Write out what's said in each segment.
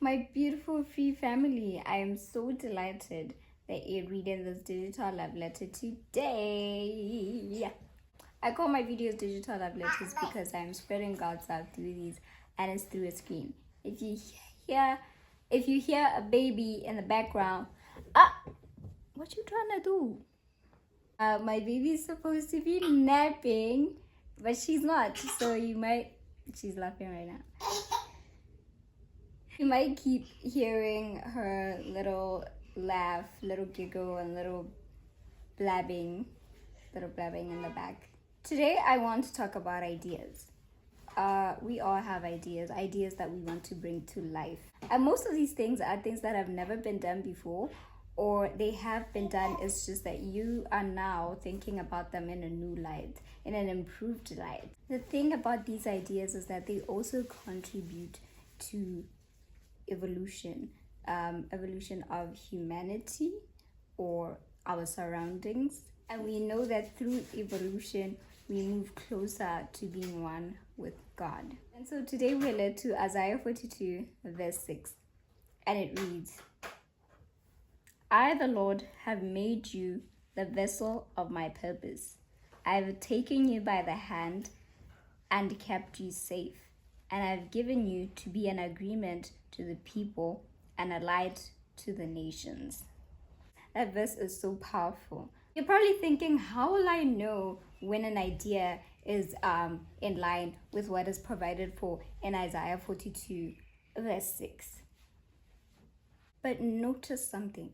My beautiful free family, I am so delighted that you're reading this digital love letter today. I call my videos digital love letters because I'm spreading God's love through these, and it's through a screen. If you hear a baby in the background, what you trying to do? My baby's supposed to be napping, but she's not. So she's laughing right now. You might keep hearing her little laugh, little giggle, and little blabbing in the back. Today, I want to talk about ideas. We all have ideas that we want to bring to life. And most of these things are things that have never been done before, or they have been done. It's just that you are now thinking about them in a new light, in an improved light. The thing about these ideas is that they also contribute to evolution of humanity or our surroundings. And we know that through evolution we move closer to being one with God. And so today we're led to Isaiah 42 verse 6, and it reads, I, the Lord, have made you the vessel of my purpose. I have taken you by the hand and kept you safe, and I have given you to be an agreement to the people and a light to the nations. That verse is so powerful. You're probably thinking, how will I know when an idea is in line with what is provided for in Isaiah 42 verse 6? But notice something.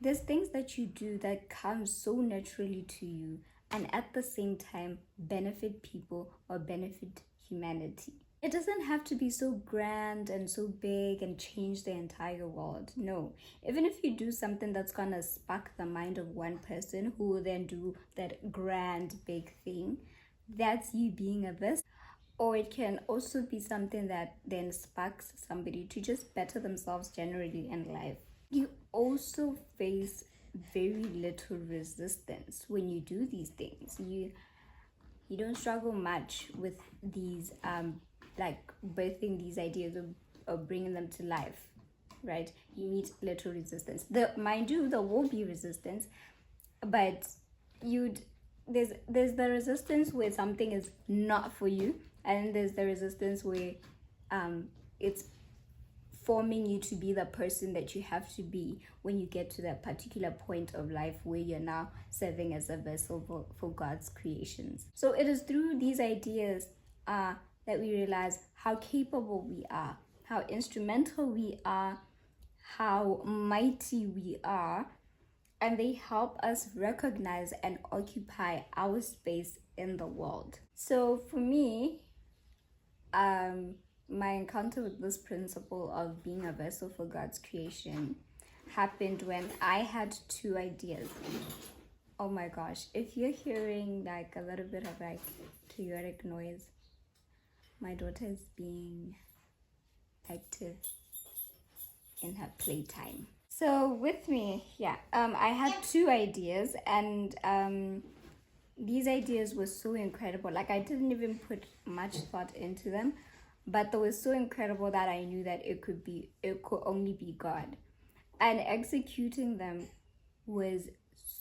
There's things that you do that come so naturally to you and at the same time benefit people or benefit humanity. It doesn't have to be so grand and so big and change the entire world. No. Even if you do something that's gonna spark the mind of one person who will then do that grand big thing, that's you being a vessel. Or it can also be something that then sparks somebody to just better themselves generally in life. You also face very little resistance when you do these things. You don't struggle much with these like birthing these ideas or bringing them to life, right? You meet little resistance. Mind you, there will be resistance, but there's the resistance where something is not for you, and there's the resistance where it's forming you to be the person that you have to be when you get to that particular point of life where you're now serving as a vessel for God's creations. So it is through these ideas that we realize how capable we are, how instrumental we are, how mighty we are, and they help us recognize and occupy our space in the world. So for me, my encounter with this principle of being a vessel for God's creation happened when I had two ideas. Oh my gosh, if you're hearing like a little bit of like chaotic noise, my daughter is being active in her playtime. So with me, I had two ideas, and these ideas were so incredible. Like, I didn't even put much thought into them, but they were so incredible that I knew that it could only be God. And executing them was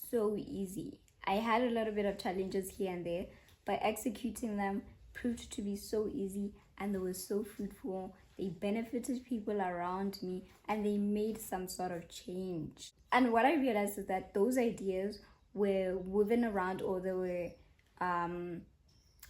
so easy. I had a little bit of challenges here and there, but executing them proved to be so easy, and they were so fruitful. They benefited people around me, and they made some sort of change. And what I realized is that those ideas were woven around, or they were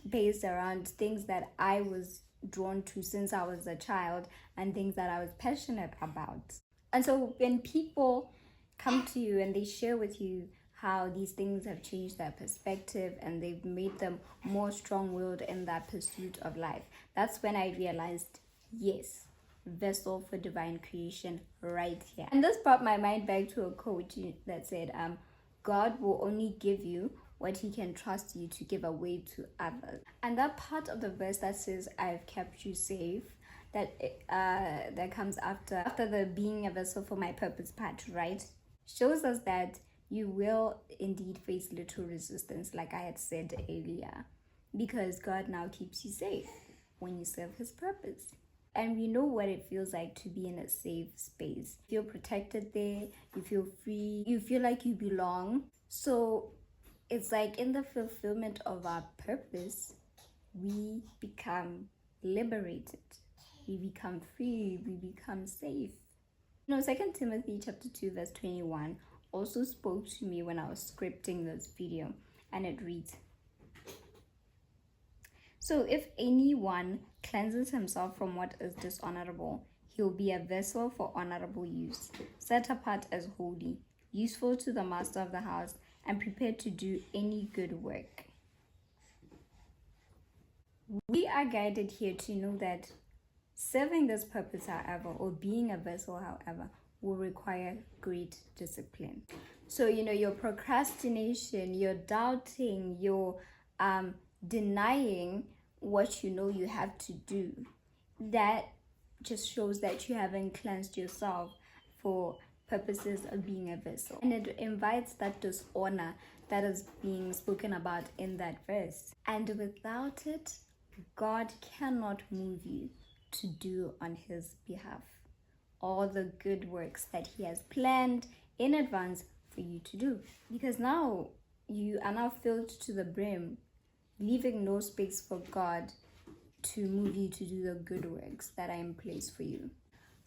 based around things that I was drawn to since I was a child, and things that I was passionate about. And so when people come to you and they share with you how these things have changed their perspective and they've made them more strong-willed in that pursuit of life, that's when I realized, yes, vessel for divine creation right here. And this brought my mind back to a quote that said, God will only give you what he can trust you to give away to others. And that part of the verse that says, I've kept you safe, that comes after the being a vessel for my purpose part, right, shows us that you will indeed face little resistance, like I had said earlier, because God now keeps you safe when you serve his purpose. and we know what it feels like to be in a safe space. You feel protected there, you feel free, you feel like you belong. So it's like in the fulfillment of our purpose, we become liberated, we become free, we become safe. 2 Timothy chapter 2 verse 21 also spoke to me when I was scripting this video, and it reads, "So if anyone cleanses himself from what is dishonorable, he will be a vessel for honorable use, set apart as holy, useful to the master of the house, and prepared to do any good work." We are guided here to know that serving this purpose, however, or being a vessel, however, will require great discipline. So, your procrastination, your doubting, your denying what you know you have to do, that just shows that you haven't cleansed yourself for purposes of being a vessel. And it invites that dishonor that is being spoken about in that verse. And without it, God cannot move you to do on his behalf all the good works that he has planned in advance for you to do. Because now you are now filled to the brim, leaving no space for God to move you to do the good works that are in place for you.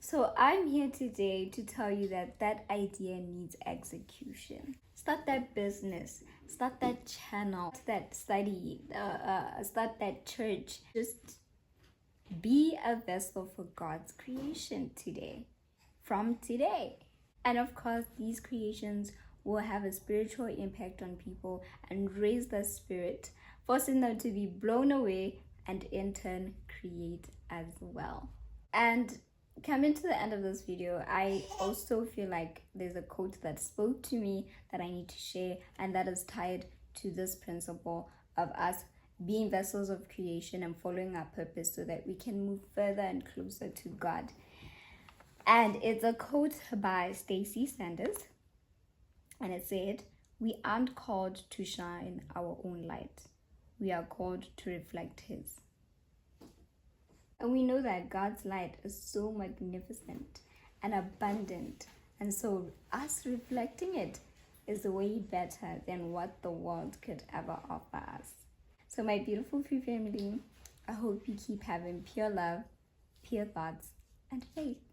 So I'm here today to tell you that that idea needs execution. Start that business, start that channel, start that study, start that church. Just be a vessel for God's creation today, from today. And of course, these creations will have a spiritual impact on people and raise their spirit, forcing them to be blown away and in turn create as well. And coming to the end of this video, I also feel like there's a quote that spoke to me that I need to share, and that is tied to this principle of us being vessels of creation and following our purpose so that we can move further and closer to God. And it's a quote by Stacy Sanders, and it said, "We aren't called to shine our own light. We are called to reflect his." And we know that God's light is so magnificent and abundant, and so us reflecting it is way better than what the world could ever offer us. So my beautiful free family, I hope you keep having pure love, pure thoughts, and faith.